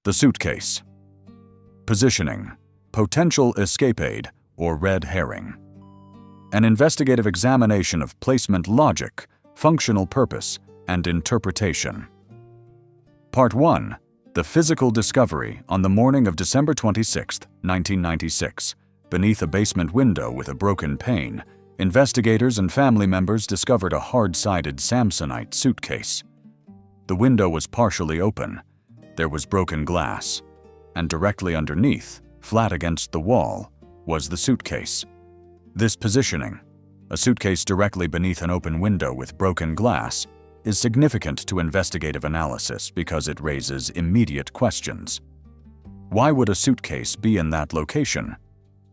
The suitcase. Positioning, potential escape aid, or red herring. An investigative examination of placement logic, functional purpose, and interpretation. Part 1. The physical discovery on the morning of December 26, 1996. Beneath a basement window with a broken pane, investigators and family members discovered a hard-sided Samsonite suitcase. The window was partially open. There was broken glass. And directly underneath, flat against the wall, was the suitcase. This positioning, a suitcase directly beneath an open window with broken glass, is significant to investigative analysis because it raises immediate questions. Why would a suitcase be in that location?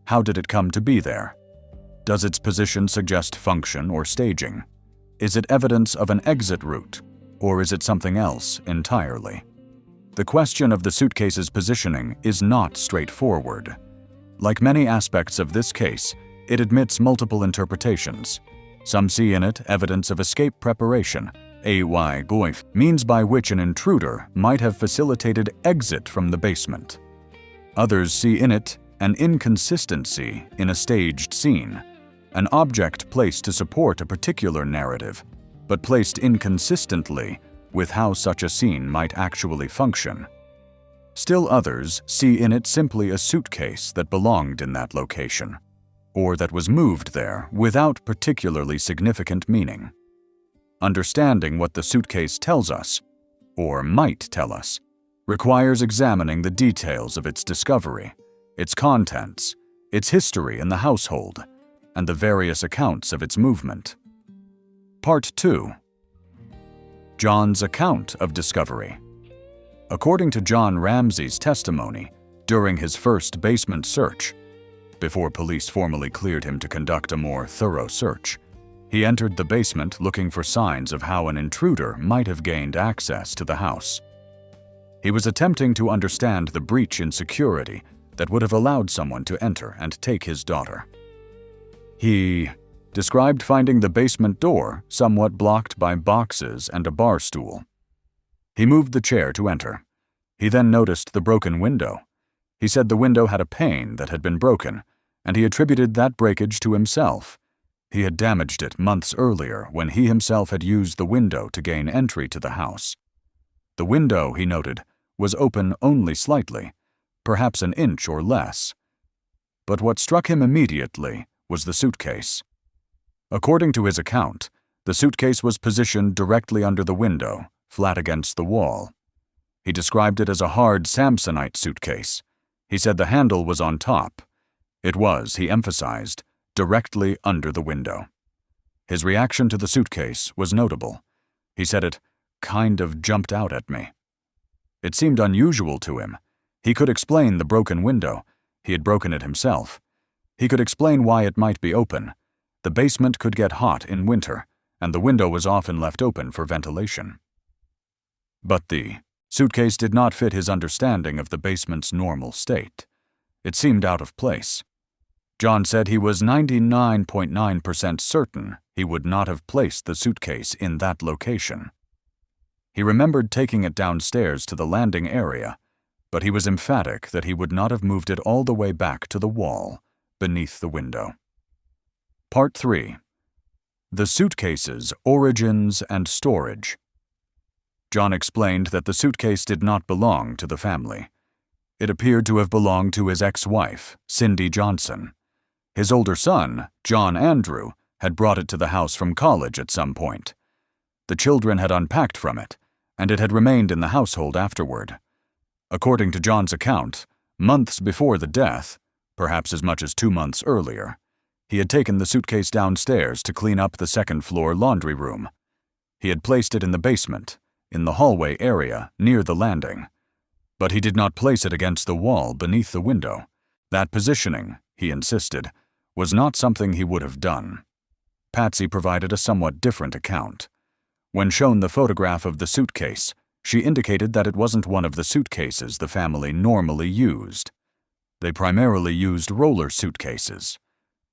How did it come to be there? Does its position suggest function or staging? Is it evidence of an exit route, or is it something else entirely? The question of the suitcase's positioning is not straightforward. Like many aspects of this case, it admits multiple interpretations. Some see in it evidence of escape preparation, means by which an intruder might have facilitated exit from the basement. Others see in it an inconsistency in a staged scene, an object placed to support a particular narrative, but placed inconsistently with how such a scene might actually function. Still others see in it simply a suitcase that belonged in that location, or that was moved there without particularly significant meaning. Understanding what the suitcase tells us, or might tell us, requires examining the details of its discovery, its contents, its history in the household, and the various accounts of its movement. Part 2. John's account of discovery. According to John Ramsay's testimony, during his first basement search, before police formally cleared him to conduct a more thorough search, he entered the basement looking for signs of how an intruder might have gained access to the house. He was attempting to understand the breach in security that would have allowed someone to enter and take his daughter. He described finding the basement door somewhat blocked by boxes and a bar stool. He moved the chair to enter. He then noticed the broken window. He said the window had a pane that had been broken, and he attributed that breakage to himself. He had damaged it months earlier when he himself had used the window to gain entry to the house. The window, he noted, was open only slightly, perhaps an inch or less. But what struck him immediately was the suitcase. According to his account, the suitcase was positioned directly under the window, flat against the wall. He described it as a hard Samsonite suitcase. He said the handle was on top. It was, he emphasized, directly under the window. His reaction to the suitcase was notable. He said it kind of jumped out at me. It seemed unusual to him. He could explain the broken window. He had broken it himself. He could explain why it might be open. The basement could get hot in winter, and the window was often left open for ventilation. But the suitcase did not fit his understanding of the basement's normal state. It seemed out of place. John said he was 99.9% certain he would not have placed the suitcase in that location. He remembered taking it downstairs to the landing area, but he was emphatic that he would not have moved it all the way back to the wall, beneath the window. Part 3. The suitcase's origins and storage. John explained that the suitcase did not belong to the family. It appeared to have belonged to his ex-wife, Cindy Johnson. His older son, John Andrew, had brought it to the house from college at some point. The children had unpacked from it, and it had remained in the household afterward. According to John's account, months before the death, perhaps as much as 2 months earlier, he had taken the suitcase downstairs to clean up the second-floor laundry room. He had placed it in the basement, in the hallway area near the landing. But he did not place it against the wall beneath the window. That positioning, he insisted, was not something he would have done. Patsy provided a somewhat different account. When shown the photograph of the suitcase, she indicated that it wasn't one of the suitcases the family normally used. They primarily used roller suitcases.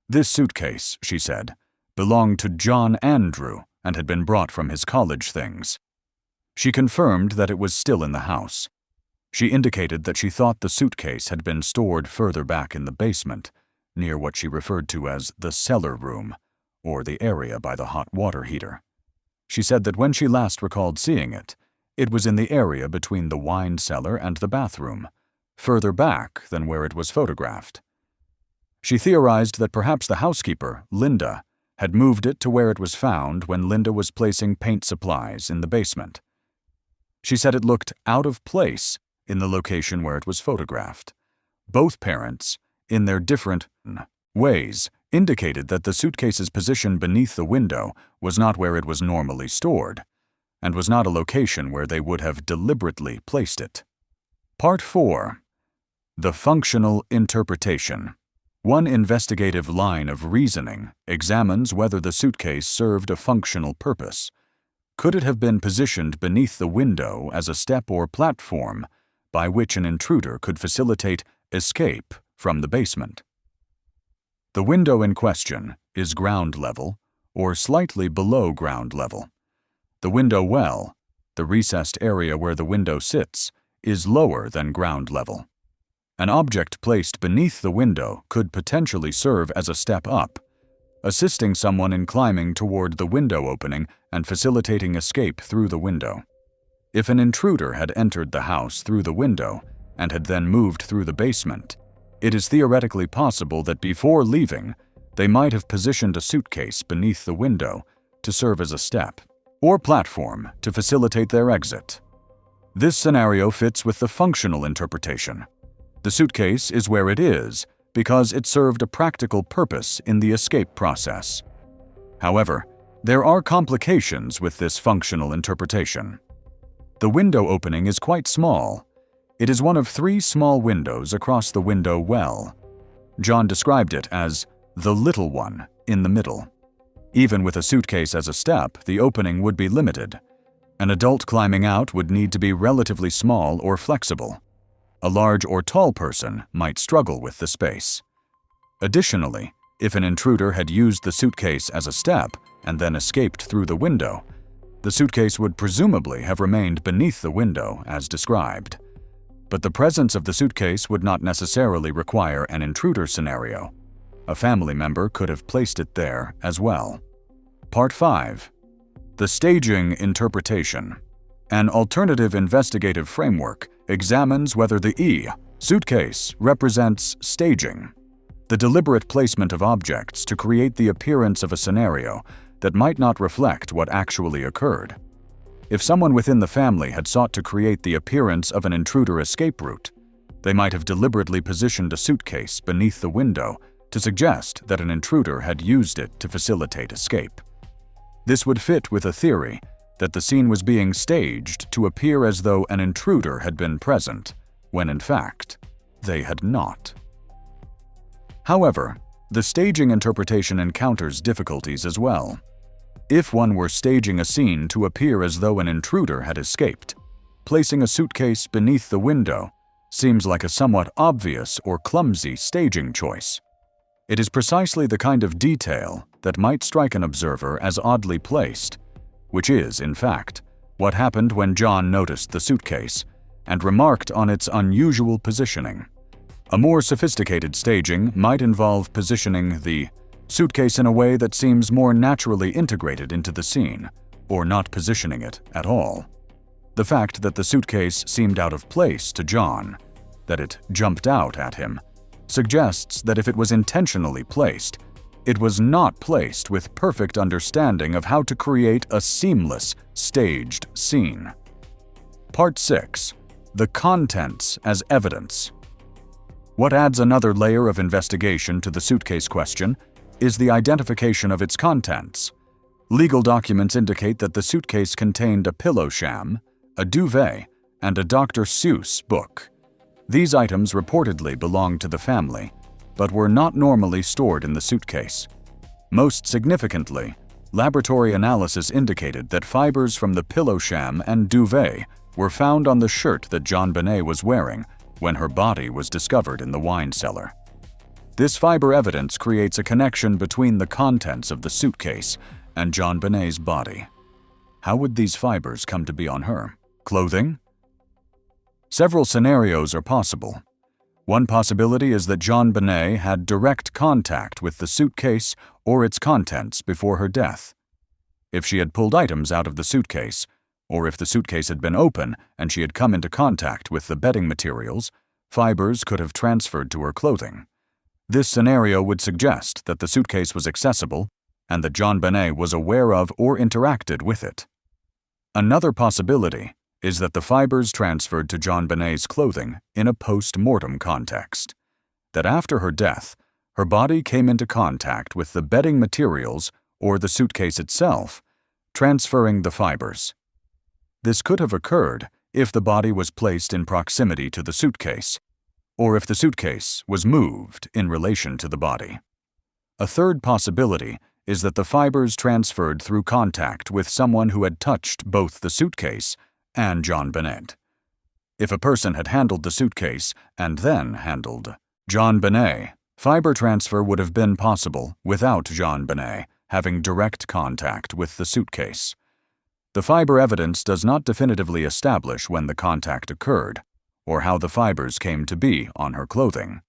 This suitcase, she said, belonged to John Andrew and had been brought from his college things. She confirmed that it was still in the house. She indicated that she thought the suitcase had been stored further back in the basement, near what she referred to as the cellar room, or the area by the hot water heater. She said that when she last recalled seeing it, it was in the area between the wine cellar and the bathroom, further back than where it was photographed. She theorized that perhaps the housekeeper, Linda, had moved it to where it was found when Linda was placing paint supplies in the basement. She said it looked out of place in the location where it was photographed. Both parents, in their different ways, indicated that the suitcase's position beneath the window was not where it was normally stored, and was not a location where they would have deliberately placed it. Part 4. The functional interpretation. One investigative line of reasoning examines whether the suitcase served a functional purpose. Could it have been positioned beneath the window as a step or platform by which an intruder could facilitate escape from the basement? The window in question is ground level or slightly below ground level. The window well, the recessed area where the window sits, is lower than ground level. An object placed beneath the window could potentially serve as a step up, assisting someone in climbing toward the window opening and facilitating escape through the window. If an intruder had entered the house through the window and had then moved through the basement, it is theoretically possible that before leaving, they might have positioned a suitcase beneath the window to serve as a step or platform to facilitate their exit. This scenario fits with the functional interpretation. The suitcase is where it is because it served a practical purpose in the escape process. However, there are complications with this functional interpretation. The window opening is quite small. It is one of 3 small windows across the window well. John described it as the little one in the middle. Even with a suitcase as a step, the opening would be limited. An adult climbing out would need to be relatively small or flexible. A large or tall person might struggle with the space. Additionally, if an intruder had used the suitcase as a step and then escaped through the window, the suitcase would presumably have remained beneath the window as described. But the presence of the suitcase would not necessarily require an intruder scenario. A family member could have placed it there as well. Part 5. The staging interpretation. An alternative investigative framework examines whether the suitcase represents staging, the deliberate placement of objects to create the appearance of a scenario that might not reflect what actually occurred. If someone within the family had sought to create the appearance of an intruder escape route, they might have deliberately positioned a suitcase beneath the window to suggest that an intruder had used it to facilitate escape. This would fit with a theory that the scene was being staged to appear as though an intruder had been present, when in fact, they had not. However, the staging interpretation encounters difficulties as well. If one were staging a scene to appear as though an intruder had escaped, placing a suitcase beneath the window seems like a somewhat obvious or clumsy staging choice. It is precisely the kind of detail that might strike an observer as oddly placed, which is, in fact, what happened when John noticed the suitcase and remarked on its unusual positioning. A more sophisticated staging might involve positioning the suitcase in a way that seems more naturally integrated into the scene, or not positioning it at all. The fact that the suitcase seemed out of place to John, that it jumped out at him, suggests that if it was intentionally placed, it was not placed with perfect understanding of how to create a seamless, staged scene. Part 6. The contents as evidence. What adds another layer of investigation to the suitcase question is the identification of its contents. Legal documents indicate that the suitcase contained a pillow sham, a duvet, and a Dr. Seuss book. These items reportedly belonged to the family, but were not normally stored in the suitcase. Most significantly, laboratory analysis indicated that fibers from the pillow sham and duvet were found on the shirt that JonBenet was wearing when her body was discovered in the wine cellar. This fiber evidence creates a connection between the contents of the suitcase and JonBenet's body. How would these fibers come to be on her? Clothing? Several scenarios are possible. One possibility is that JonBenet had direct contact with the suitcase or its contents before her death. If she had pulled items out of the suitcase, or if the suitcase had been open and she had come into contact with the bedding materials, fibers could have transferred to her clothing. This scenario would suggest that the suitcase was accessible and that JonBenet was aware of or interacted with it. Another possibility is that the fibers transferred to JonBenet's clothing in a post-mortem context, that after her death, her body came into contact with the bedding materials or the suitcase itself, transferring the fibers. This could have occurred if the body was placed in proximity to the suitcase, or if the suitcase was moved in relation to the body. A third possibility is that the fibers transferred through contact with someone who had touched both the suitcase and JonBenet. If a person had handled the suitcase and then handled JonBenet, fiber transfer would have been possible without JonBenet having direct contact with the suitcase. The fiber evidence does not definitively establish when the contact occurred or how the fibers came to be on her clothing,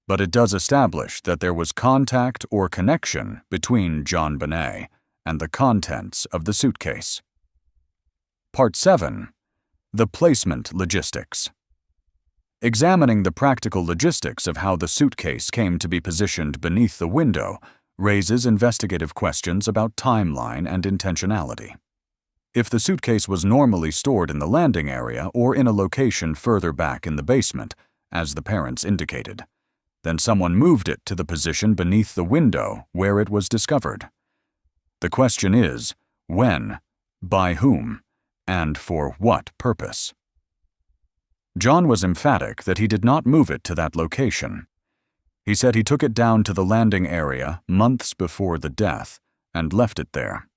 but it does establish that there was contact or connection between JonBenet and the contents of the suitcase. Part 7. The Placement Logistics. Examining the practical logistics of how the suitcase came to be positioned beneath the window raises investigative questions about timeline and intentionality. If the suitcase was normally stored in the landing area or in a location further back in the basement, as the parents indicated, then someone moved it to the position beneath the window where it was discovered. The question is, when, by whom, and for what purpose? John was emphatic that he did not move it to that location. He said he took it down to the landing area months before the death and left it there.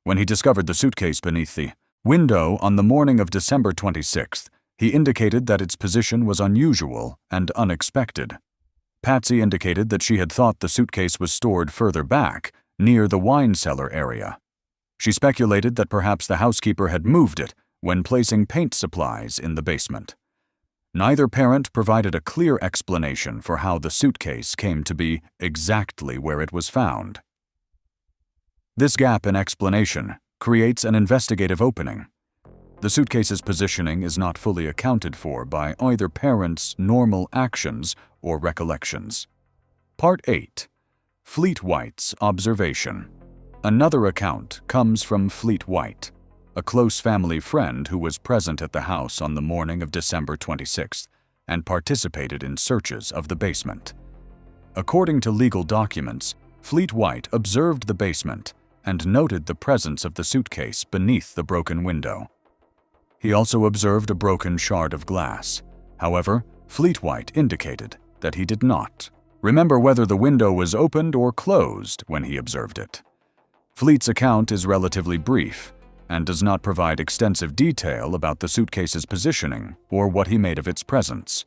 When he discovered the suitcase beneath the window on the morning of December 26th, he indicated that its position was unusual and unexpected. Patsy indicated that she had thought the suitcase was stored further back, near the wine cellar area. She speculated that perhaps the housekeeper had moved it when placing paint supplies in the basement. Neither parent provided a clear explanation for how the suitcase came to be exactly where it was found. This gap in explanation creates an investigative opening. The suitcase's positioning is not fully accounted for by either parent's normal actions or recollections. Part 8. Fleet White's Observation. Another account comes from Fleet White, a close family friend who was present at the house on the morning of December 26th and participated in searches of the basement. According to legal documents, Fleet White observed the basement and noted the presence of the suitcase beneath the broken window. He also observed a broken shard of glass. However, Fleet White indicated that he did not remember whether the window was opened or closed when he observed it. Fleet's account is relatively brief and does not provide extensive detail about the suitcase's positioning or what he made of its presence.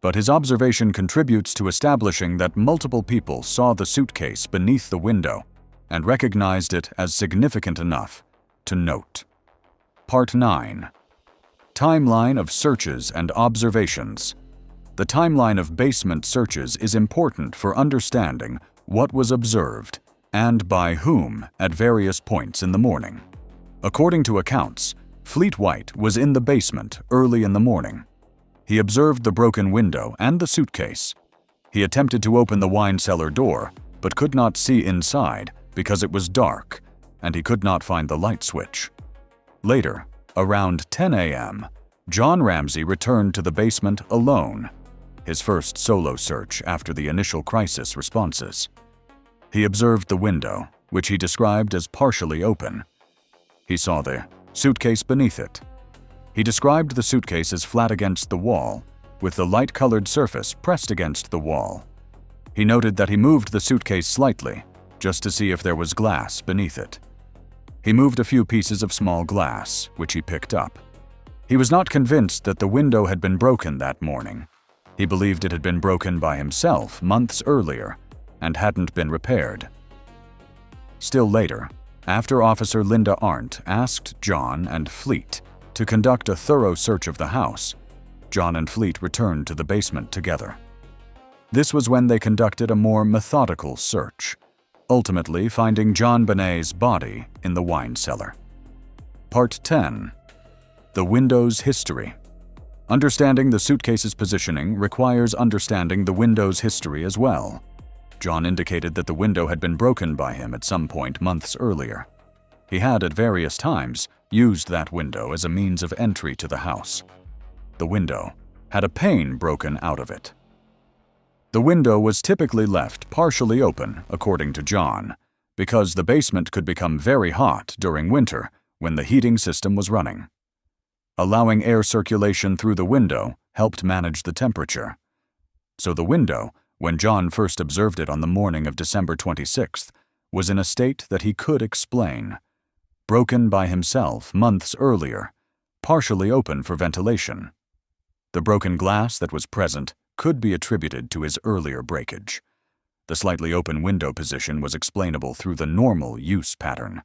But his observation contributes to establishing that multiple people saw the suitcase beneath the window and recognized it as significant enough to note. Part 9. Timeline of Searches and Observations. The timeline of basement searches is important for understanding what was observed and by whom at various points in the morning. According to accounts, Fleet White was in the basement early in the morning. He observed the broken window and the suitcase. He attempted to open the wine cellar door, but could not see inside because it was dark, and he could not find the light switch. Later, around 10 a.m., John Ramsay returned to the basement alone, his first solo search after the initial crisis responses. He observed the window, which he described as partially open. He saw the suitcase beneath it. He described the suitcase as flat against the wall, with the light-colored surface pressed against the wall. He noted that he moved the suitcase slightly, just to see if there was glass beneath it. He moved a few pieces of small glass, which he picked up. He was not convinced that the window had been broken that morning. He believed it had been broken by himself months earlier and hadn't been repaired. Still later, after Officer Linda Arndt asked John and Fleet to conduct a thorough search of the house, John and Fleet returned to the basement together. This was when they conducted a more methodical search, ultimately finding JonBenet's body in the wine cellar. Part 10. The window's history. Understanding the suitcase's positioning requires understanding the window's history as well. John indicated that the window had been broken by him at some point months earlier. He had at various times used that window as a means of entry to the house. The window had a pane broken out of it. The window was typically left partially open, according to John, because the basement could become very hot during winter when the heating system was running. Allowing air circulation through the window helped manage the temperature. So the window, when John first observed it on the morning of December 26th, was in a state that he could explain. Broken by himself months earlier, partially open for ventilation. The broken glass that was present could be attributed to his earlier breakage. The slightly open window position was explainable through the normal use pattern.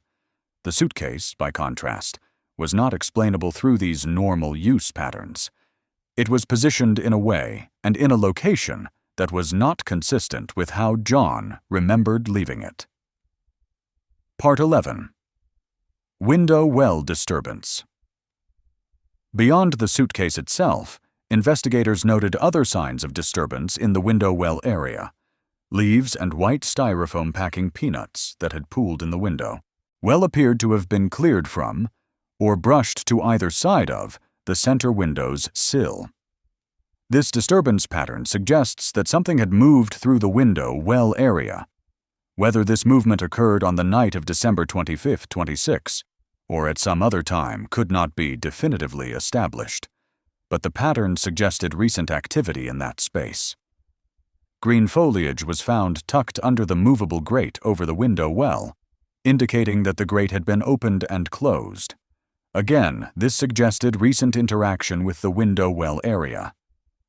The suitcase, by contrast, was not explainable through these normal use patterns. It was positioned in a way and in a location that was not consistent with how John remembered leaving it. Part 11. Window well disturbance. Beyond the suitcase itself, investigators noted other signs of disturbance in the window well area. Leaves and white styrofoam packing peanuts that had pooled in the window well appeared to have been cleared from, or brushed to either side of, the center window's sill. This disturbance pattern suggests that something had moved through the window well area. Whether this movement occurred on the night of December 25, 26, or at some other time could not be definitively established, but the pattern suggested recent activity in that space. Green foliage was found tucked under the movable grate over the window well, indicating that the grate had been opened and closed. Again, this suggested recent interaction with the window well area.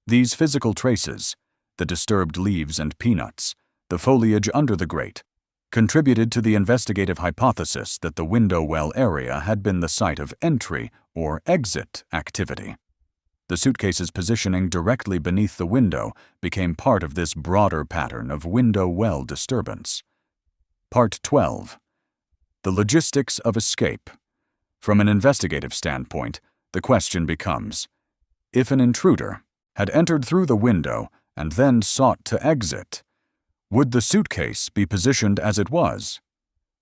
These physical traces, the disturbed leaves and peanuts, the foliage under the grate, contributed to the investigative hypothesis that the window well area had been the site of entry or exit activity. The suitcase's positioning directly beneath the window became part of this broader pattern of window well disturbance. Part 12. The logistics of escape. From an investigative standpoint, the question becomes, if an intruder had entered through the window and then sought to exit, would the suitcase be positioned as it was?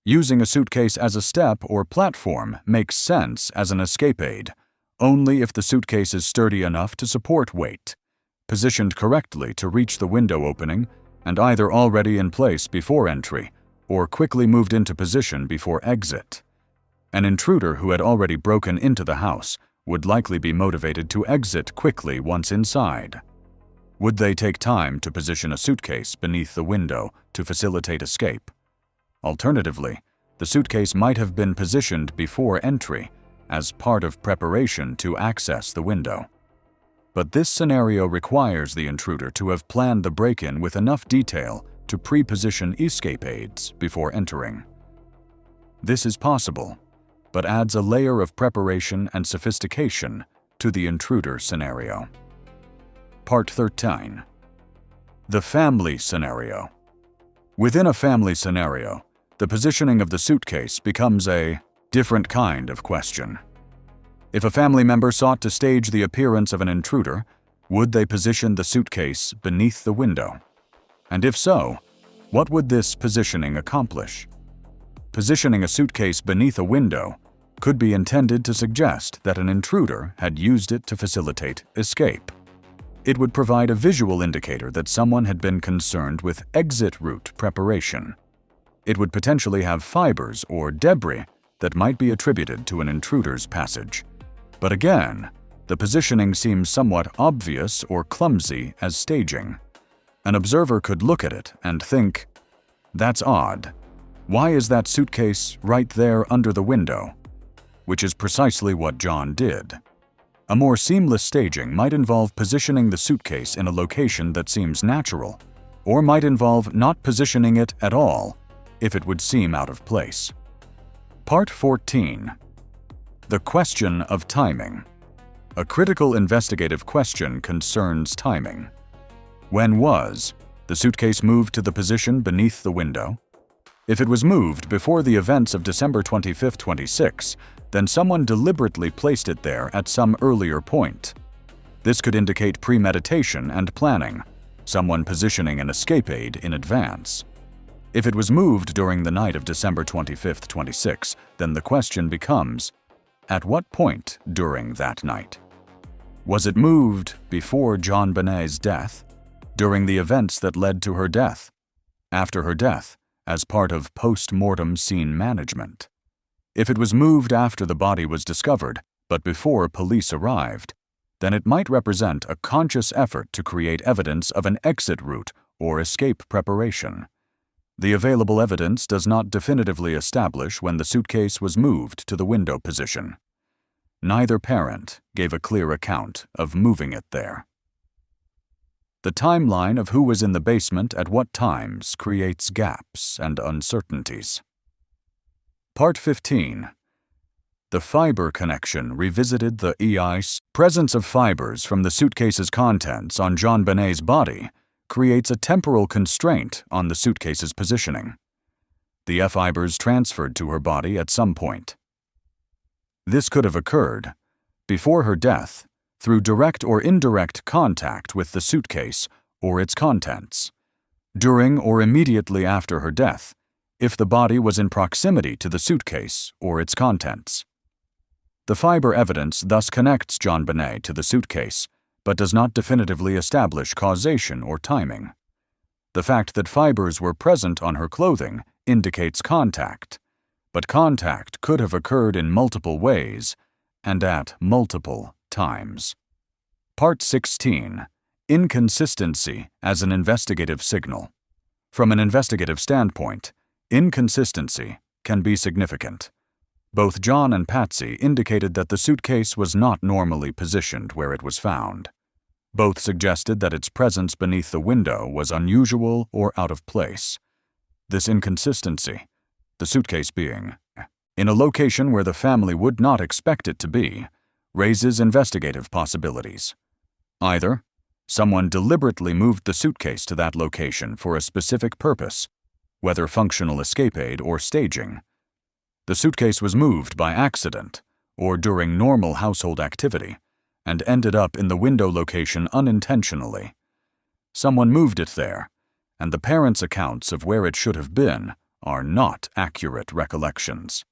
Using a suitcase as a step or platform makes sense as an escape aid, only if the suitcase is sturdy enough to support weight, positioned correctly to reach the window opening, and either already in place before entry or quickly moved into position before exit. An intruder who had already broken into the house would likely be motivated to exit quickly once inside. Would they take time to position a suitcase beneath the window to facilitate escape? Alternatively, the suitcase might have been positioned before entry as part of preparation to access the window. But this scenario requires the intruder to have planned the break-in with enough detail to pre-position escape aids before entering. This is possible, but adds a layer of preparation and sophistication to the intruder scenario. Part 13. The family scenario. Within a family scenario, the positioning of the suitcase becomes a different kind of question. If a family member sought to stage the appearance of an intruder, would they position the suitcase beneath the window? And if so, what would this positioning accomplish? Positioning a suitcase beneath a window could be intended to suggest that an intruder had used it to facilitate escape. It would provide a visual indicator that someone had been concerned with exit route preparation. It would potentially have fibers or debris that might be attributed to an intruder's passage. But again, the positioning seems somewhat obvious or clumsy as staging. An observer could look at it and think, "That's odd. Why is that suitcase right there under the window?" Which is precisely what John did. A more seamless staging might involve positioning the suitcase in a location that seems natural, or might involve not positioning it at all if it would seem out of place. Part 14. The question of timing. A critical investigative question concerns timing. When was the suitcase moved to the position beneath the window? If it was moved before the events of December 25, 26, then someone deliberately placed it there at some earlier point. This could indicate premeditation and planning, someone positioning an escape aid in advance. If it was moved during the night of December 25, 26, then the question becomes, at what point during that night? Was it moved before JonBenet's death, during the events that led to her death, after her death, as part of post-mortem scene management? If it was moved after the body was discovered, but before police arrived, then it might represent a conscious effort to create evidence of an exit route or escape preparation. The available evidence does not definitively establish when the suitcase was moved to the window position. Neither parent gave a clear account of moving it there. The timeline of who was in the basement at what times creates gaps and uncertainties. Part 15. The fiber connection revisited the EI's presence of fibers from the suitcase's contents on JonBenet's body creates a temporal constraint on the suitcase's positioning. The F-fibers transferred to her body at some point. This could have occurred before her death through direct or indirect contact with the suitcase or its contents, during or immediately after her death, if the body was in proximity to the suitcase or its contents. The fiber evidence thus connects JonBenet to the suitcase, but does not definitively establish causation or timing. The fact that fibers were present on her clothing indicates contact, but contact could have occurred in multiple ways and at multiple times. Part 16. Inconsistency as an investigative signal. From an investigative standpoint, inconsistency can be significant. Both John and Patsy indicated that the suitcase was not normally positioned where it was found. Both suggested that its presence beneath the window was unusual or out of place. This inconsistency, the suitcase being in a location where the family would not expect it to be, raises investigative possibilities. Either someone deliberately moved the suitcase to that location for a specific purpose, whether functional escape aid or staging. The suitcase was moved by accident or during normal household activity and ended up in the window location unintentionally. Someone moved it there, and the parents' accounts of where it should have been are not accurate recollections.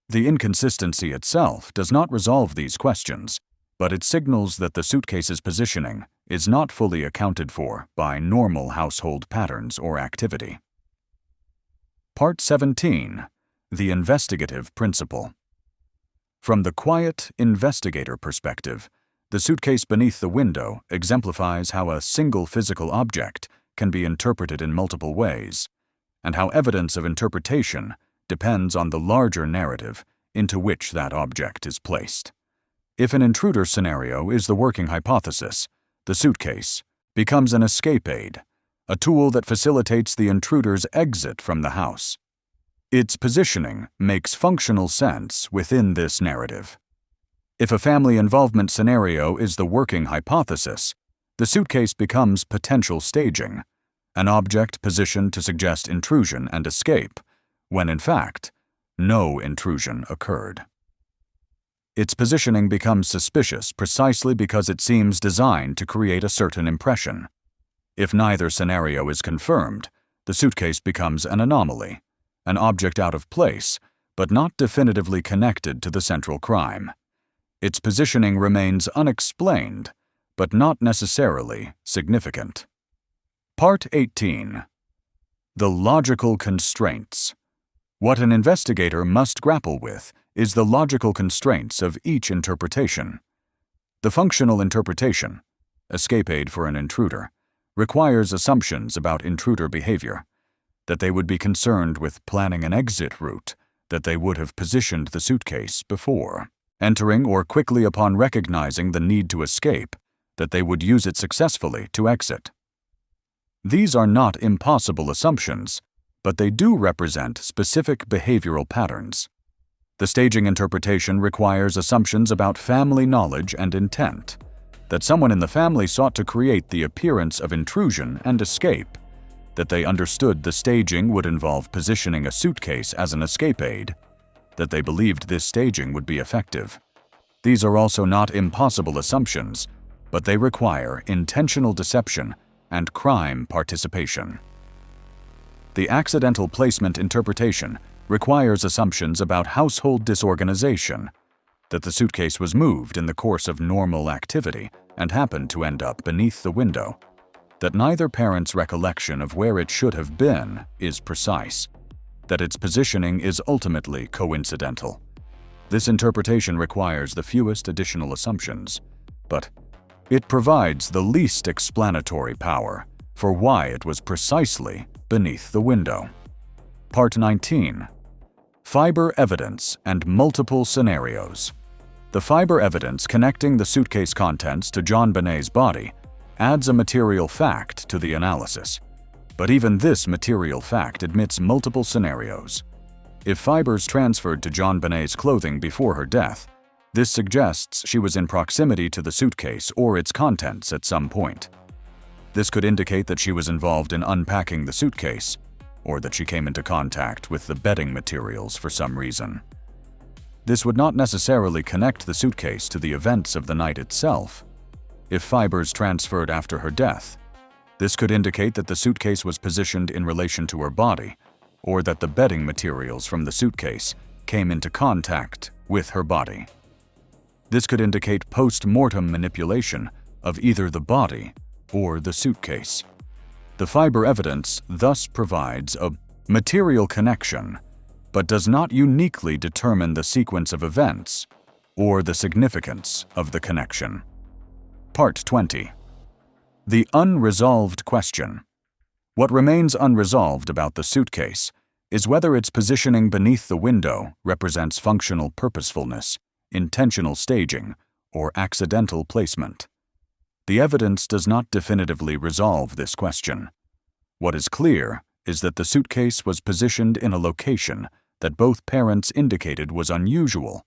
The inconsistency itself does not resolve these questions, but it signals that the suitcase's positioning is not fully accounted for by normal household patterns or activity. Part 17. The Investigative Principle. From the quiet investigator perspective, the suitcase beneath the window exemplifies how a single physical object can be interpreted in multiple ways, and how evidence of interpretation depends on the larger narrative into which that object is placed. If an intruder scenario is the working hypothesis, the suitcase becomes an escape aid, a tool that facilitates the intruder's exit from the house. Its positioning makes functional sense within this narrative. If a family involvement scenario is the working hypothesis, the suitcase becomes potential staging, an object positioned to suggest intrusion and escape, when in fact, no intrusion occurred. Its positioning becomes suspicious precisely because it seems designed to create a certain impression. If neither scenario is confirmed, the suitcase becomes an anomaly, an object out of place, but not definitively connected to the central crime. Its positioning remains unexplained, but not necessarily significant. Part 18. The Logical Constraints. What an investigator must grapple with is the logical constraints of each interpretation. The functional interpretation, escape aid for an intruder, requires assumptions about intruder behavior, that they would be concerned with planning an exit route, that they would have positioned the suitcase before entering or quickly upon recognizing the need to escape, that they would use it successfully to exit. These are not impossible assumptions, but they do represent specific behavioral patterns. The staging interpretation requires assumptions about family knowledge and intent, that someone in the family sought to create the appearance of intrusion and escape, that they understood the staging would involve positioning a suitcase as an escape aid, that they believed this staging would be effective. These are also not impossible assumptions, but they require intentional deception and crime participation. The accidental placement interpretation requires assumptions about household disorganization, that the suitcase was moved in the course of normal activity and happened to end up beneath the window, that neither parent's recollection of where it should have been is precise, that its positioning is ultimately coincidental. This interpretation requires the fewest additional assumptions, but it provides the least explanatory power for why it was precisely beneath the window. Part 19. Fiber evidence and multiple scenarios. The fiber evidence connecting the suitcase contents to JonBenet's body adds a material fact to the analysis, but even this material fact admits multiple scenarios. If fibers transferred to JonBenet's clothing before her death, this suggests she was in proximity to the suitcase or its contents at some point. This could indicate that she was involved in unpacking the suitcase, or that she came into contact with the bedding materials for some reason. This would not necessarily connect the suitcase to the events of the night itself. If fibers transferred after her death, this could indicate that the suitcase was positioned in relation to her body, or that the bedding materials from the suitcase came into contact with her body. This could indicate post-mortem manipulation of either the body or the suitcase. The fiber evidence thus provides a material connection, but does not uniquely determine the sequence of events or the significance of the connection. Part 20. The unresolved question. What remains unresolved about the suitcase is whether its positioning beneath the window represents functional purposefulness, intentional staging, or accidental placement. The evidence does not definitively resolve this question. What is clear is that the suitcase was positioned in a location that both parents indicated was unusual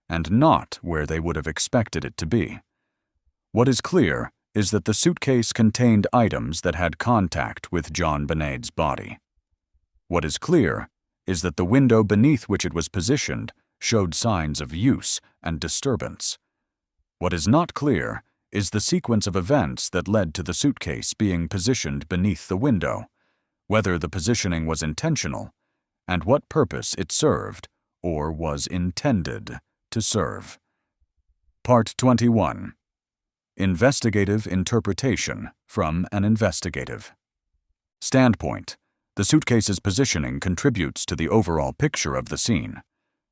and not where they would have expected it to be. What is clear is that the suitcase contained items that had contact with JonBenet's body. What is clear is that the window beneath which it was positioned showed signs of use and disturbance. What is not clear is the sequence of events that led to the suitcase being positioned beneath the window, whether the positioning was intentional, and what purpose it served or was intended to serve. Part 21. Investigative interpretation from an investigative standpoint. The suitcase's positioning contributes to the overall picture of the scene,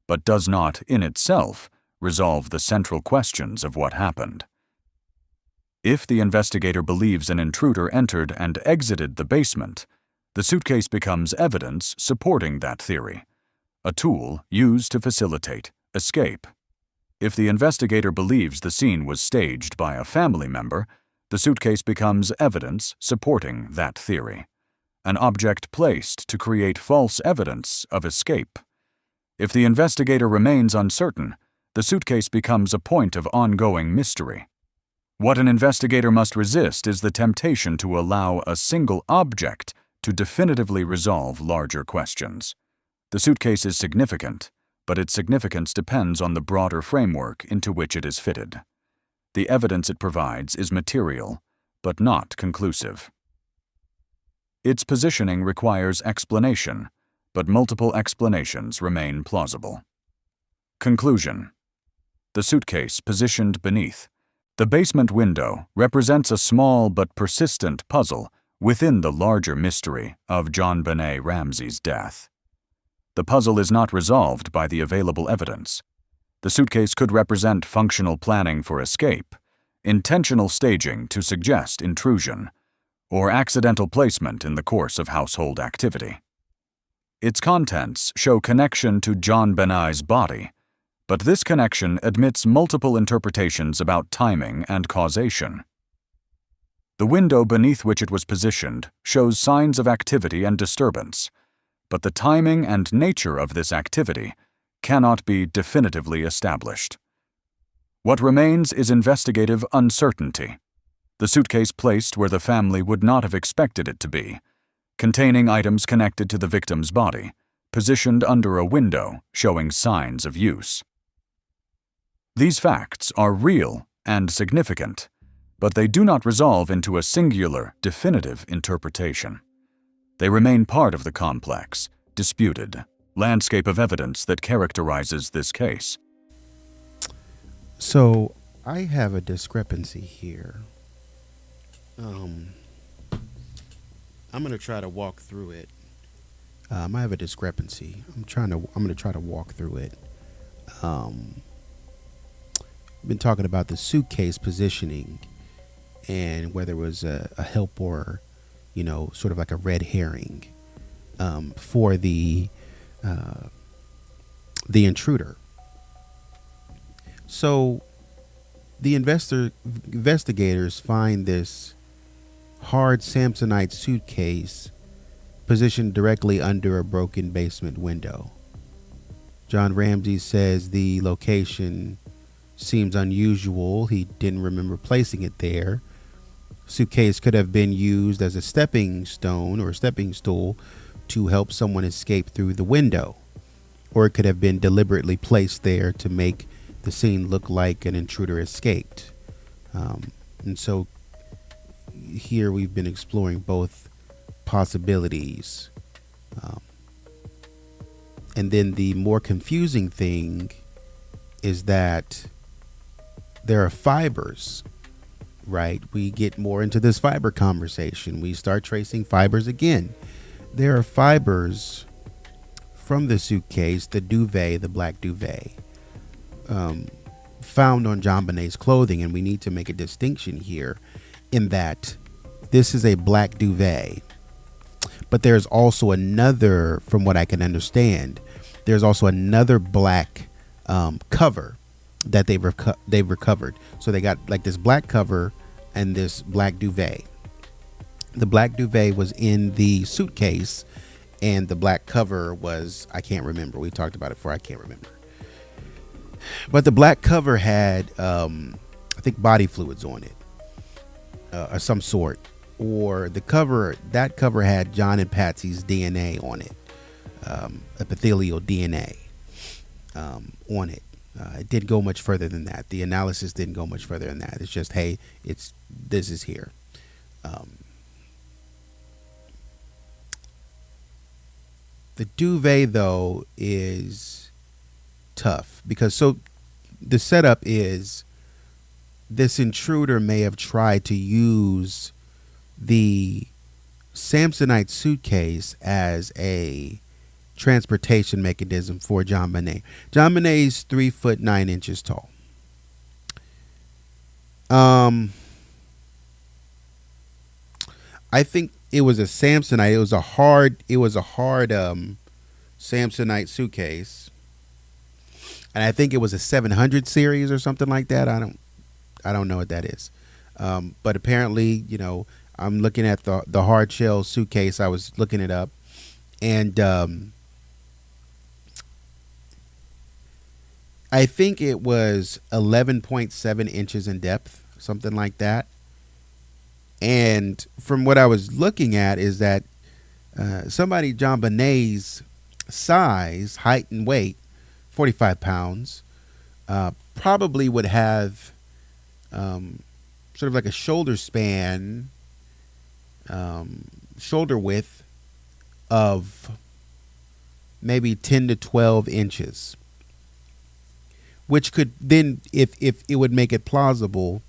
but does not, in itself, resolve the central questions of what happened. If the investigator believes an intruder entered and exited the basement, the suitcase becomes evidence supporting that theory, a tool used to facilitate escape. If the investigator believes the scene was staged by a family member, the suitcase becomes evidence supporting that theory, an object placed to create false evidence of escape. If the investigator remains uncertain, the suitcase becomes a point of ongoing mystery. What an investigator must resist is the temptation to allow a single object to definitively resolve larger questions. The suitcase is significant, but its significance depends on the broader framework into which it is fitted. The evidence it provides is material, but not conclusive. Its positioning requires explanation, but multiple explanations remain plausible. Conclusion. The suitcase positioned beneath the basement window represents a small but persistent puzzle within the larger mystery of JonBenet Ramsay's death. The puzzle is not resolved by the available evidence. The suitcase could represent functional planning for escape, intentional staging to suggest intrusion, or accidental placement in the course of household activity. Its contents show connection to JonBenet's body, but this connection admits multiple interpretations about timing and causation. The window beneath which it was positioned shows signs of activity and disturbance, but the timing and nature of this activity cannot be definitively established. What remains is investigative uncertainty. The suitcase placed where the family would not have expected it to be, containing items connected to the victim's body, positioned under a window showing signs of use. These facts are real and significant, but they do not resolve into a singular, definitive interpretation. They remain part of the complex, disputed landscape of evidence that characterizes this case. So I have a discrepancy here. I'm going to try to walk through it. I have a discrepancy. I'm going to try to walk through it. Been talking about the suitcase positioning and whether it was a help or, sort of like a red herring for the intruder. So the investigators find this hard Samsonite suitcase positioned directly under a broken basement window. John Ramsay says the location seems unusual. He didn't remember placing it there. Suitcase could have been used as a stepping stone or stepping stool to help someone escape through the window, or it could have been deliberately placed there to make the scene look like an intruder escaped. And so here we've been exploring both possibilities. And then the more confusing thing is that there are fibers, right? We get more into this fiber conversation. We start tracing fibers again. There are fibers from the suitcase, the duvet, the black duvet, found on JonBenet's clothing. And we need to make a distinction here in that this is a black duvet, but there's also another, from what I can understand, there's also another black cover that they've recovered. So they got like this black cover and this black duvet. The black duvet was in the suitcase and the black cover was, I can't remember. We talked about it before. I can't remember. But the black cover had, I think, body fluids on it, of some sort. Or that cover had John and Patsy's DNA on it, epithelial DNA on it. It didn't go much further than that. The analysis didn't go much further than that. It's just, hey, this is here. The duvet, though, is tough because the setup is this intruder may have tried to use the Samsonite suitcase as a transportation mechanism for JonBenet. JonBenet's 3'9" tall. I think it was a Samsonite. It was a hard Samsonite suitcase, and I think it was a 700 series or something like that. I don't know what that is, but apparently, I'm looking at the hard shell suitcase. I was looking it up, and I think it was 11.7 inches in depth, something like that. And from what I was looking at is that somebody JonBenet's size, height, and weight, 45 pounds, probably would have sort of like a shoulder span, shoulder width of maybe 10 to 12 inches, which could then, if it would make it plausible,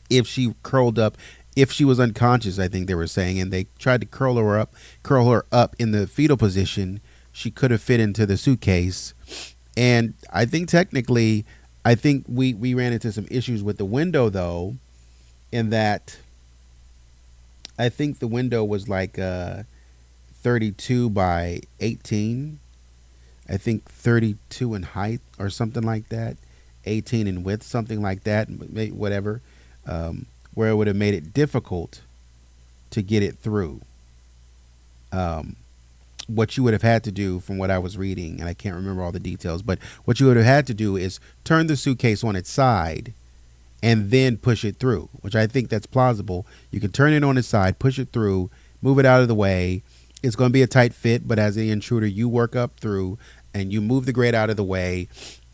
if she curled up, if she was unconscious, I think they were saying, and they tried to curl her up in the fetal position, she could have fit into the suitcase. And I think technically, we ran into some issues with the window, though, in that I think the window was like 32 by 18. I think 32 in height or something like that, 18 in width, something like that, whatever, where it would have made it difficult to get it through. what you would have had to do from what I was reading, and I can't remember all the details, but what you would have had to do is turn the suitcase on its side and then push it through, which I think that's plausible. You can turn it on its side, push it through, move it out of the way. It's going to be a tight fit, but as the intruder, you work up through and you move the grate out of the way.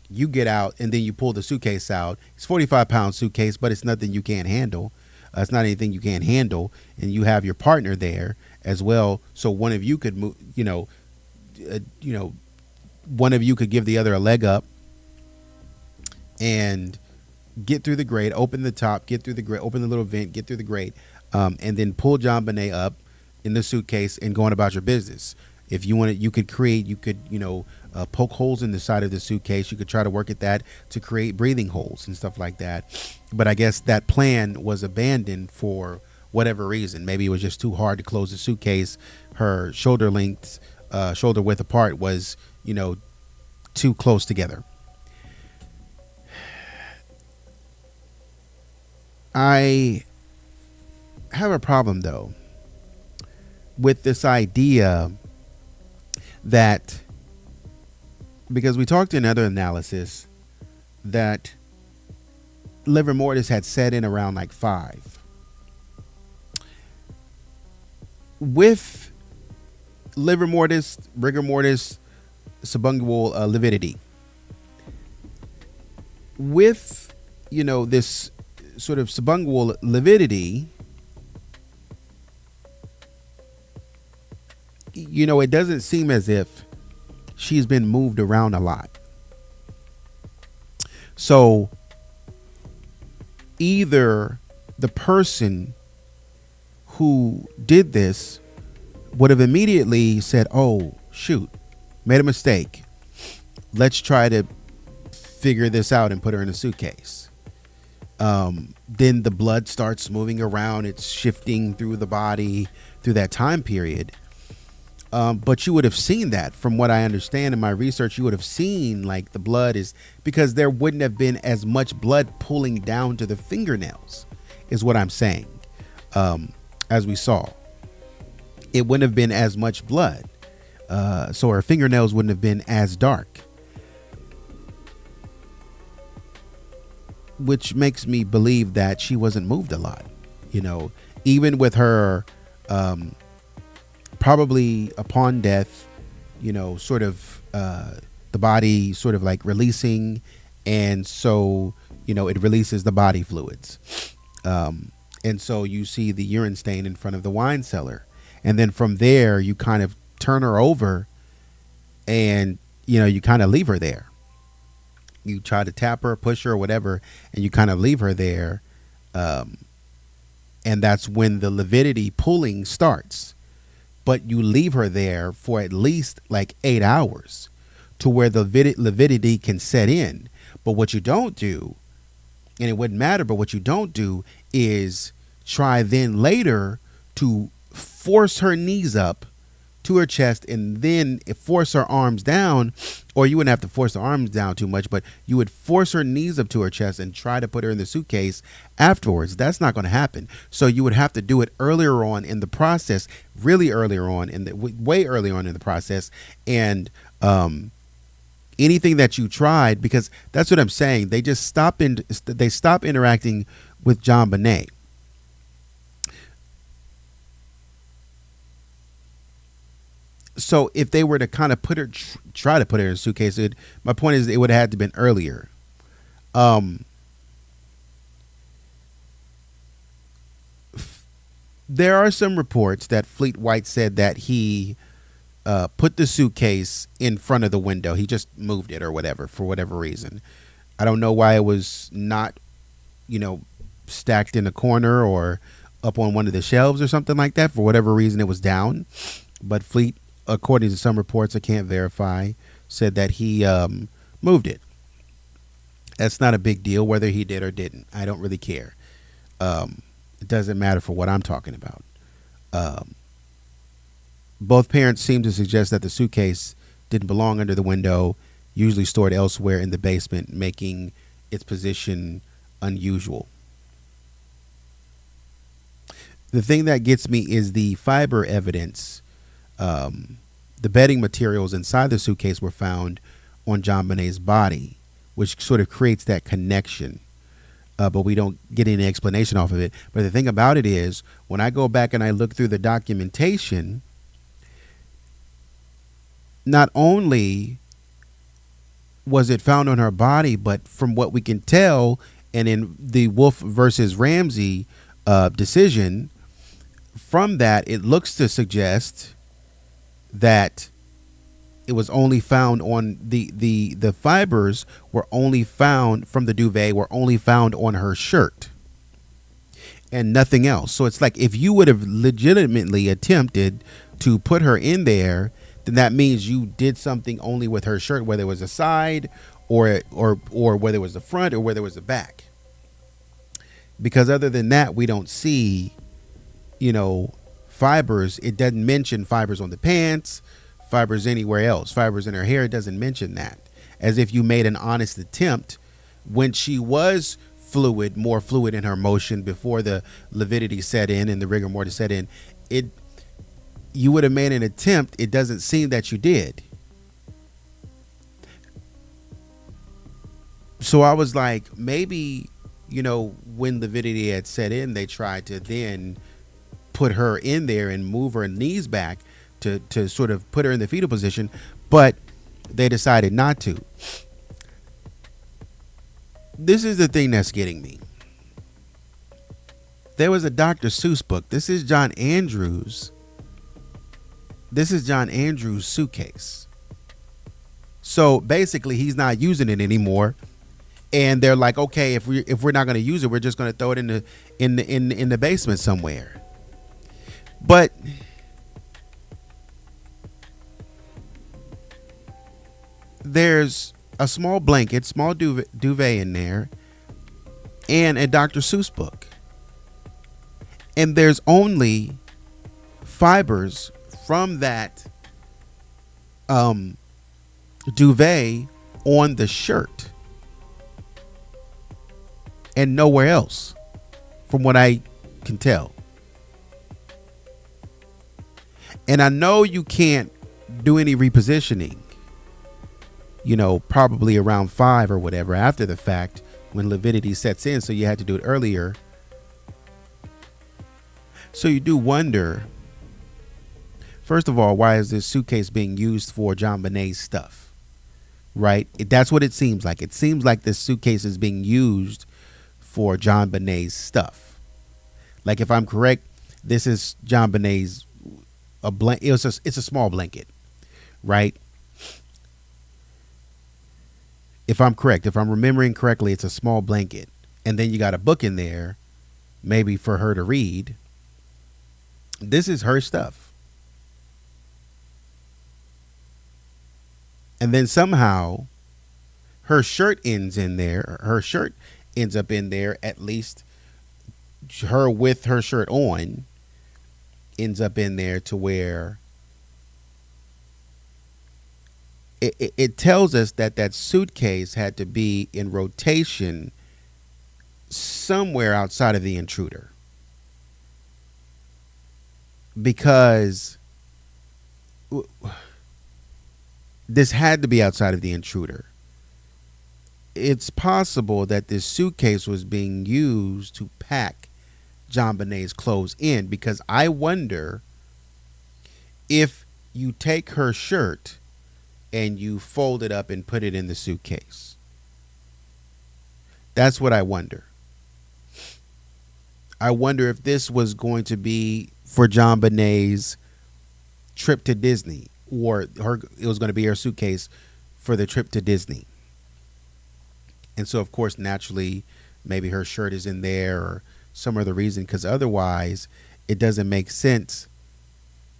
You get out and then you pull the suitcase out. It's 45-pound suitcase, but it's nothing you can't handle. It's not anything you can't handle. And you have your partner there as well. So one of you could move, one of you could give the other a leg up and get through the grate, open the top, get through the grate, open the little vent, get through the grate, and then pull JonBenet up in the suitcase and go on about your business. If you want it, you could poke holes in the side of the suitcase. You could try to work at that to create breathing holes and stuff like that. But I guess that plan was abandoned for whatever reason. Maybe it was just too hard to close the suitcase. Her shoulder width apart was, too close together. I have a problem, though, with this idea that, because we talked in another analysis that livor mortis had set in around like 5. With livor mortis, rigor mortis, subungual lividity, with this sort of subungual lividity, it doesn't seem as if she's been moved around a lot. So either the person who did this would have immediately said, oh, shoot, made a mistake. Let's try to figure this out and put her in a suitcase. Then the blood starts moving around. It's shifting through the body through that time period. But you would have seen that, from what I understand in my research. You would have seen like the blood is, because there wouldn't have been as much blood pulling down to the fingernails, is what I'm saying. As we saw, it wouldn't have been as much blood. So her fingernails wouldn't have been as dark, which makes me believe that she wasn't moved a lot, even with her, probably upon death, sort of the body sort of like releasing. And so, it releases the body fluids. And so you see the urine stain in front of the wine cellar. And then from there, you kind of turn her over and, you kind of leave her there. You try to tap her, push her, or whatever, and you kind of leave her there. And that's when the lividity pulling starts. But you leave her there for at least like 8 hours to where the lividity can set in. But what you don't do, and it wouldn't matter, but what you don't do is try then later to force her knees up to her chest and then force her arms down. Or you wouldn't have to force the arms down too much, but you would force her knees up to her chest and try to put her in the suitcase afterwards. That's not going to happen. So you would have to do it earlier on in the process, really earlier on, way earlier on in the process. And anything that you tried, because that's what I'm saying, they just stop interacting with JonBenet. So if they were to kind of try to put her in a suitcase, my point is it would have had to been earlier. There are some reports that Fleet White said that he put the suitcase in front of the window. He just moved it or whatever, for whatever reason. I don't know why it was not, stacked in a corner or up on one of the shelves or something like that. For whatever reason, it was down. But Fleet, according to some reports I can't verify, said that he moved it. That's not a big deal whether he did or didn't. I don't really care. It doesn't matter for what I'm talking about. Both parents seem to suggest that the suitcase didn't belong under the window, usually stored elsewhere in the basement, making its position unusual. The thing that gets me is the fiber evidence, the the bedding materials inside the suitcase were found on JonBenet's body, which sort of creates that connection. But we don't get any explanation off of it. But the thing about it is, when I go back and I look through the documentation, not only was it found on her body, but from what we can tell, and in the Wolf versus Ramsay decision, from that, it looks to suggest that it was only found on the fibers were only found from the duvet were only found on her shirt and nothing else. So it's like, if you would have legitimately attempted to put her in there, then that means you did something only with her shirt, whether it was a side or whether it was the front or whether it was the back. Because other than that, we don't see, fibers. It doesn't mention fibers on the pants, fibers anywhere else, fibers in her hair. It doesn't mention that, as if you made an honest attempt when she was more fluid in her motion before the lividity set in and the rigor mortis set in. You would have made an attempt. It doesn't seem that you did. So I was like, maybe, when lividity had set in, they tried to then put her in there and move her knees back to sort of put her in the fetal position, but they decided not to. This is the thing that's getting me. There was a Dr. Seuss book. This is John Andrews' suitcase. So basically, he's not using it anymore, and they're like, okay, if we're not going to use it, we're just going to throw it in the basement somewhere. But there's a small blanket, small duvet in there, and a Dr. Seuss book, and there's only fibers from that duvet on the shirt and nowhere else, from what I can tell. And I know you can't do any repositioning, probably around 5 or whatever after the fact when lividity sets in, so you had to do it earlier. So you do wonder, first of all, why is this suitcase being used for JonBenet's stuff? Right? That's what it seems like. It seems like this suitcase is being used for JonBenet's stuff. Like, if I'm correct, this is JonBenet's it's a small blanket, right? If I'm correct, if I'm remembering correctly, it's a small blanket, and then you got a book in there, maybe for her to read. This is her stuff. And then somehow her shirt ends in there. Her shirt ends up in there, at least her with her shirt on ends up in there, to where it tells us that suitcase had to be in rotation somewhere outside of the intruder, because this had to be outside of the intruder. It's possible that this suitcase was being used to pack JonBenet's clothes in, because I wonder if you take her shirt and you fold it up and put it in the suitcase. That's what I wonder. I wonder if this was going to be for JonBenet's trip to Disney, or it was going to be her suitcase for the trip to Disney. And so, of course, naturally, maybe her shirt is in there or some other reason, because otherwise it doesn't make sense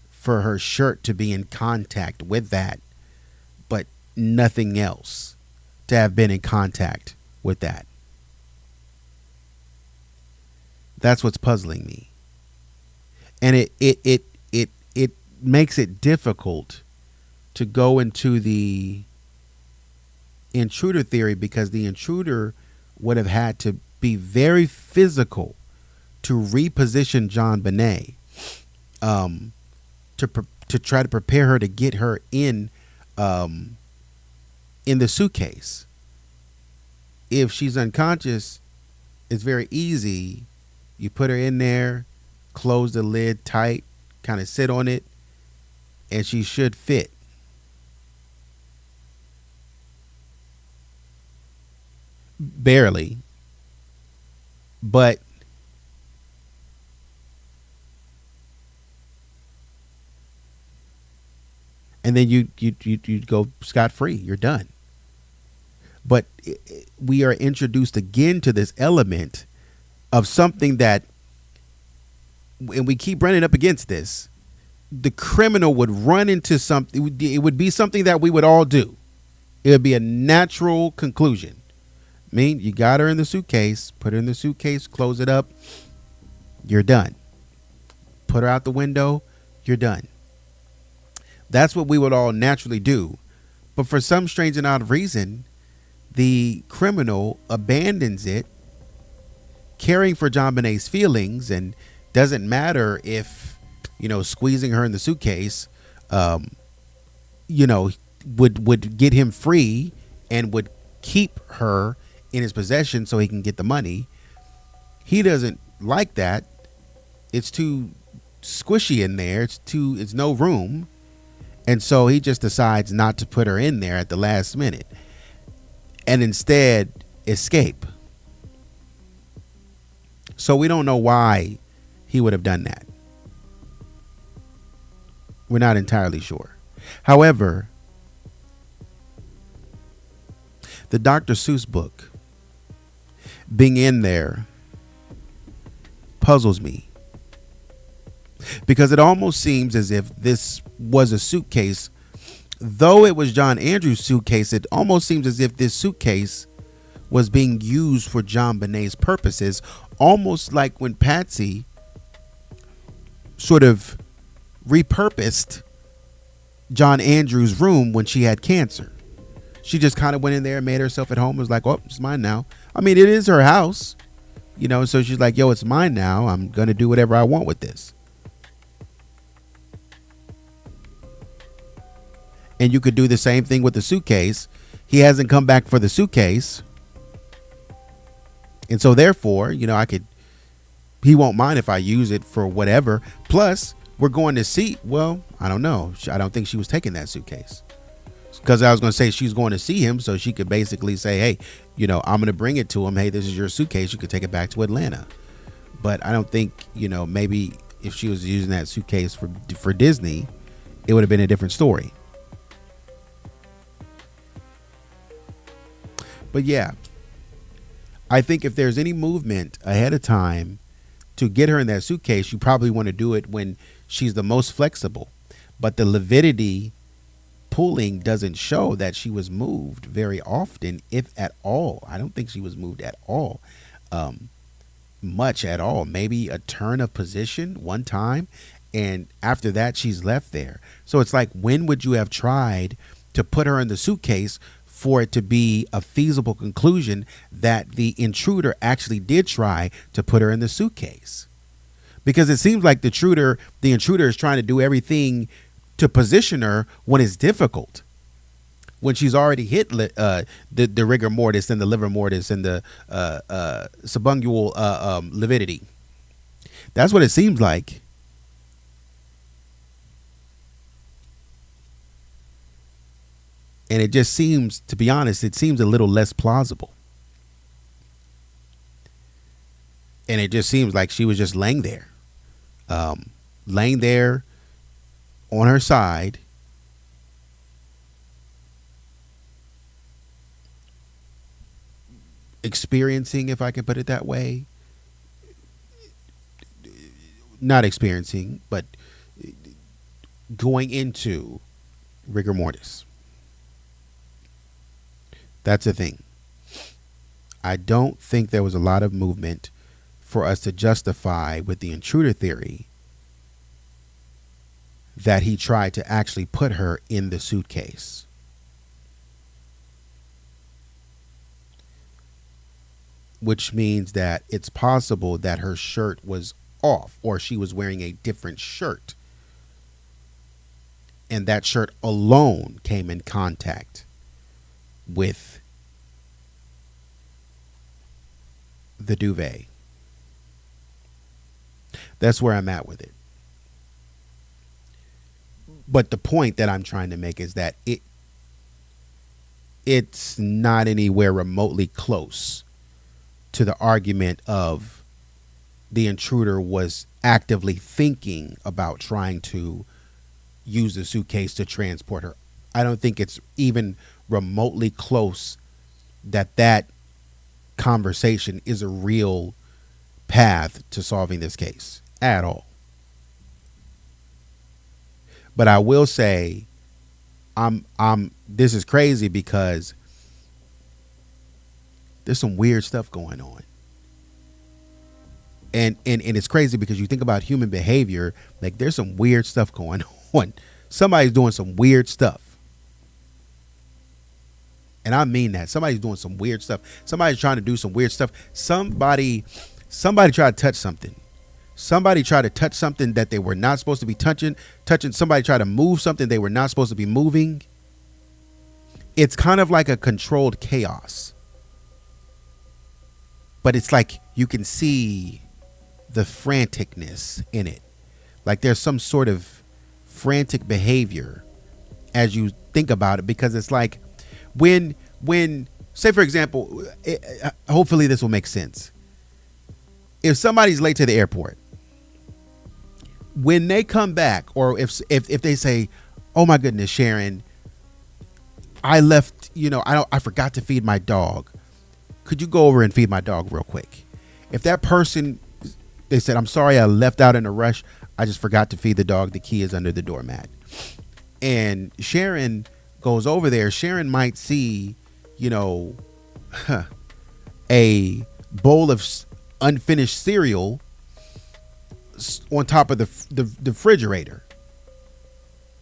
for her shirt to be in contact with that, but nothing else to have been in contact with that. That's what's puzzling me. And it makes it difficult to go into the intruder theory, because the intruder would have had to be very physical to reposition JonBenet, to try to prepare her to get her in the suitcase. If she's unconscious, it's very easy. You put her in there, close the lid tight, kind of sit on it, and she should fit. Barely. But and then you go scot-free. You're done. But we are introduced again to this element of something that, and we keep running up against this, the criminal would run into something. It would be something that we would all do. It would be a natural conclusion. I mean, you got her in the suitcase, put her in the suitcase, close it up, you're done. Put her out the window, you're done. That's what we would all naturally do. But for some strange and odd reason, the criminal abandons it, caring for JonBenet's feelings, and doesn't matter if, squeezing her in the suitcase, would get him free and would keep her in his possession so he can get the money. He doesn't like that. It's too squishy in there. It's no room. And so he just decides not to put her in there at the last minute and instead escape. So we don't know why he would have done that. We're not entirely sure. However, the Dr. Seuss book being in there puzzles me, because it almost seems as if this was a suitcase. Though it was John Andrews' suitcase, it almost seems as if this suitcase was being used for JonBenet's purposes, almost like when Patsy sort of repurposed John Andrews' room when she had cancer. She just kind of went in there and made herself at home. It was like, oh, it's mine now. I mean, it is her house, so she's like, yo, it's mine now. I'm going to do whatever I want with this. And you could do the same thing with the suitcase. He hasn't come back for the suitcase. And so therefore, he won't mind if I use it for whatever. Plus, we're going to see, I don't know. I don't think she was taking that suitcase. Because I was going to say she's going to see him so she could basically say, hey, I'm going to bring it to him. Hey, this is your suitcase. You could take it back to Atlanta. But I don't think, maybe if she was using that suitcase for Disney, it would have been a different story. But yeah, I think if there's any movement ahead of time to get her in that suitcase, you probably want to do it when she's the most flexible. But the lividity pulling doesn't show that she was moved very often, if at all. I don't think she was moved at all, much at all. Maybe a turn of position one time, and after that she's left there. So it's like, when would you have tried to put her in the suitcase for it to be a feasible conclusion that the intruder actually did try to put her in the suitcase? Because it seems like the intruder is trying to do everything to position her when it's difficult, when she's already hit the rigor mortis and the liver mortis and the subungual lividity. That's what it seems like. And it just seems, to be honest, it seems a little less plausible. And it just seems like she was just laying there on her side, experiencing, if I can put it that way, not experiencing, but going into rigor mortis. That's the thing. I don't think there was a lot of movement for us to justify with the intruder theory that he tried to actually put her in the suitcase. Which means that it's possible that her shirt was off, or she was wearing a different shirt And that shirt alone came in contact with the duvet. That's where I'm at with it. But the point that I'm trying to make is that it's not anywhere remotely close to the argument of the intruder was actively thinking about trying to use the suitcase to transport her. I don't think it's even remotely close that conversation is a real path to solving this case at all. But I will say this is crazy because there's some weird stuff going on. And it's crazy because you think about human behavior, like there's some weird stuff going on. Somebody's doing some weird stuff. And I mean that. Somebody's doing some weird stuff. Somebody's trying to do some weird stuff. Somebody tried to touch something. Somebody tried to touch something that they were not supposed to be touching. Somebody tried to move something they were not supposed to be moving. It's kind of like a controlled chaos. But it's like you can see the franticness in it. Like there's some sort of frantic behavior as you think about it, because it's like when say, for example, hopefully this will make sense. If somebody's late to the airport, when they come back, or if they say, "Oh my goodness, Sharon, I left, I forgot to feed my dog. Could you go over and feed my dog real quick?" If that person, they said, "I'm sorry, I left out in a rush. I just forgot to feed the dog. The key is under the doormat." And Sharon goes over there. Sharon might see, a bowl of unfinished cereal on top of the refrigerator.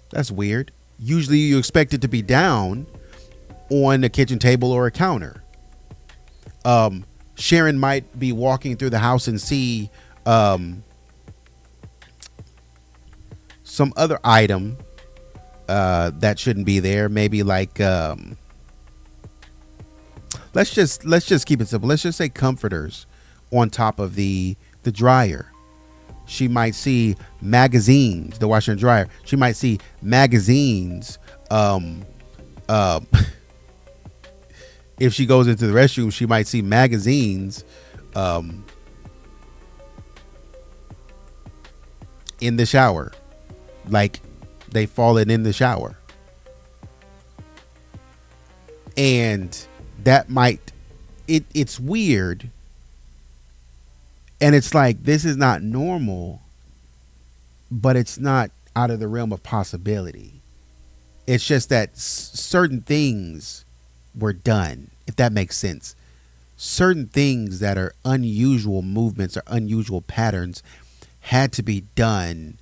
That's weird. Usually you expect it to be down on a kitchen table or a counter. Sharon might be walking through the house and see some other item that shouldn't be there. Maybe like let's just keep it simple. Let's just say comforters on top of the dryer. She might see magazines, the washer and dryer. She might see magazines. If she goes into the restroom, she might see magazines in the shower, like they fallen in the shower. And that might, it's weird. And it's like, this is not normal, but it's not out of the realm of possibility. It's just that certain things were done, if that makes sense. Certain things that are unusual movements or unusual patterns had to be done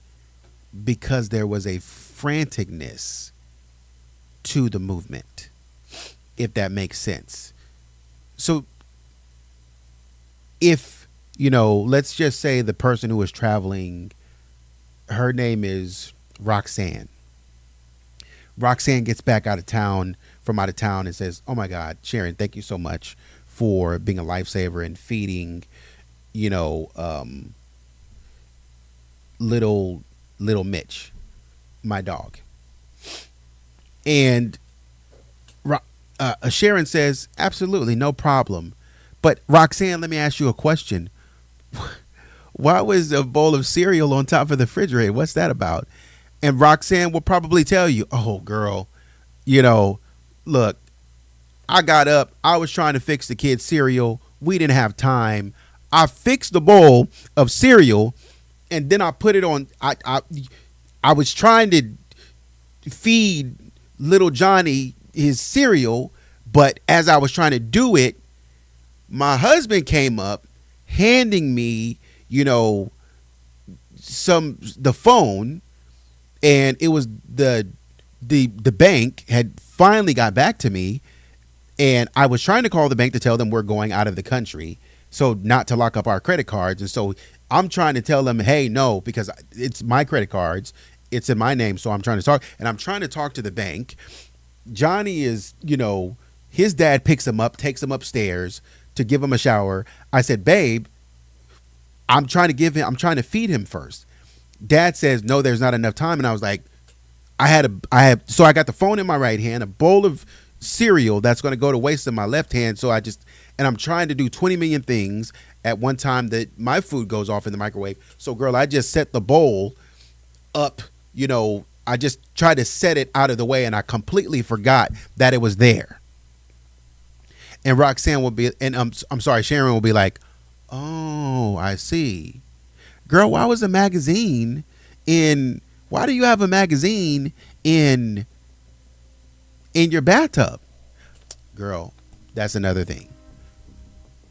because there was a franticness to the movement, if that makes sense. So if, let's just say the person who was traveling, her name is Roxanne. Roxanne gets back from out of town and says, "Oh my God, Sharon, thank you so much for being a lifesaver and feeding, little Mitch, my dog." And Sharon says, "Absolutely, no problem. But Roxanne, let me ask you a question. Why was a bowl of cereal on top of the refrigerator? What's that about?" And Roxanne will probably tell you, "Oh, girl, look, I got up. I was trying to fix the kids' cereal. We didn't have time. I fixed the bowl of cereal, and then I put it on. I was trying to feed little Johnny his cereal, but as I was trying to do it, my husband came up handing me, the phone, and it was the bank had finally got back to me, and I was trying to call the bank to tell them we're going out of the country, so not to lock up our credit cards. And so I'm trying to tell them, hey, no, because it's my credit cards, it's in my name, so I'm trying to talk, and I'm trying to talk to the bank. Johnny is, his dad picks him up, takes him upstairs to give him a shower. I said, babe, I'm trying to feed him first. Dad says, no, there's not enough time. And I was like, so I got the phone in my right hand, a bowl of cereal that's going to go to waste in my left hand. So and I'm trying to do 20 million things at one time that my food goes off in the microwave. So girl, I just set the bowl up, I just tried to set it out of the way, and I completely forgot that it was there. And Roxanne Sharon will be like, oh, I see. Girl, why do you have a magazine in your bathtub? Girl, that's another thing.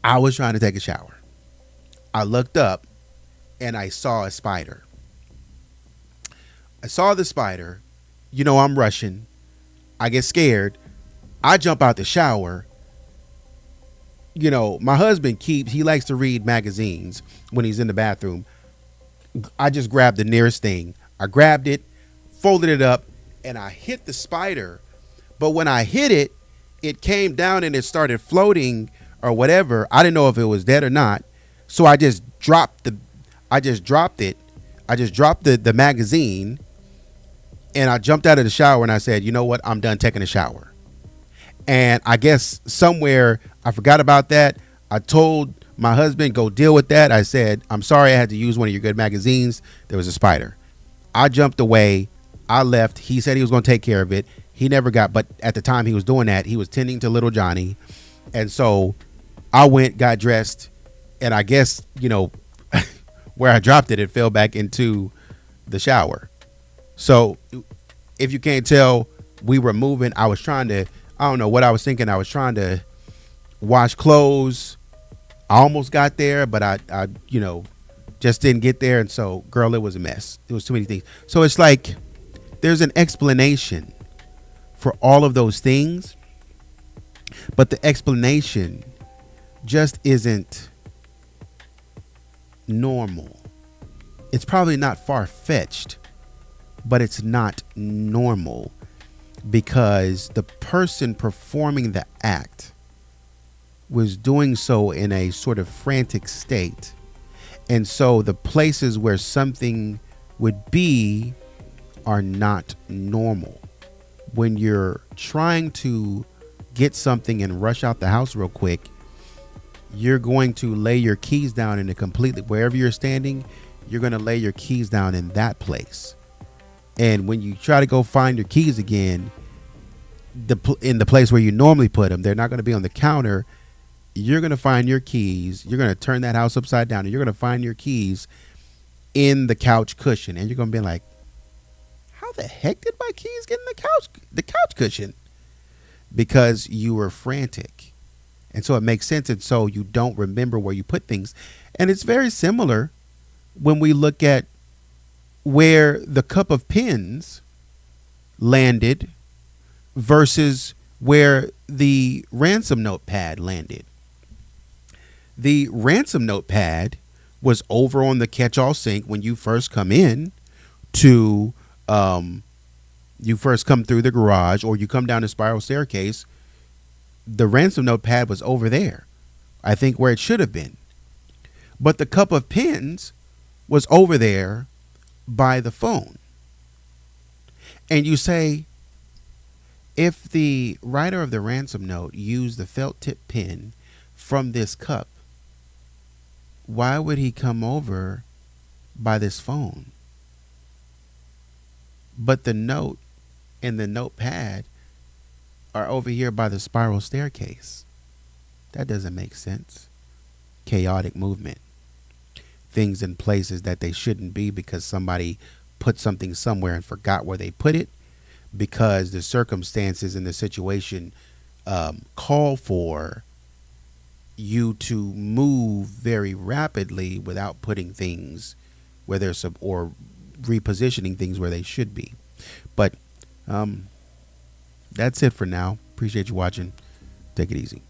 I was trying to take a shower. I looked up and I saw a spider. I saw the spider. I'm rushing. I get scared. I jump out the shower. My husband he likes to read magazines when he's in the bathroom. I just grabbed the nearest thing. I grabbed it, folded it up, and I hit the spider. But when I hit it, it came down and it started floating or whatever. I didn't know if it was dead or not. So I just dropped it. I just dropped the magazine, and I jumped out of the shower and I said, you know what? I'm done taking a shower. And I guess somewhere I forgot about that. I told my husband, go deal with that. I said, I'm sorry I had to use one of your good magazines. There was a spider. I jumped away. I left. He said he was going to take care of it. He never but at the time he was doing that, he was tending to little Johnny. And so I went, got dressed, and I guess, where I dropped it, it fell back into the shower. So if you can't tell, we were moving. I don't know what I was thinking. I was trying to wash clothes. I almost got there, but I just didn't get there. And so, girl, it was a mess. It was too many things. So it's like there's an explanation for all of those things, but the explanation just isn't normal. It's probably not far-fetched, but it's not normal, because the person performing the act was doing so in a sort of frantic state. And so the places where something would be are not normal. When you're trying to get something and rush out the house real quick, you're going to lay your keys down in a completely, wherever you're standing, you're going to lay your keys down in that place. And when you try to go find your keys again, in the place where you normally put them, they're not going to be on the counter. You're going to find your keys. You're going to turn that house upside down, and you're going to find your keys in the couch cushion. And you're going to be like, how the heck did my keys get in the couch cushion? Because you were frantic. And so it makes sense. And so you don't remember where you put things. And it's very similar when we look at where the cup of pins landed versus where the ransom note pad landed. The ransom note pad was over on the catch-all sink when you first come in to, you first come through the garage, or you come down the spiral staircase. The ransom note pad was over there, I think, where it should have been. But the cup of pins was over there by the phone. And you say, if the writer of the ransom note used the felt tip pen from this cup, why would he come over by this phone? But the note and the notepad are over here by the spiral staircase. That doesn't make sense. Chaotic movement. Things in places that they shouldn't be because somebody put something somewhere and forgot where they put it, because the circumstances in the situation call for you to move very rapidly without putting things where there's some, or repositioning things where they should be. But that's it for now. Appreciate you watching. Take it easy.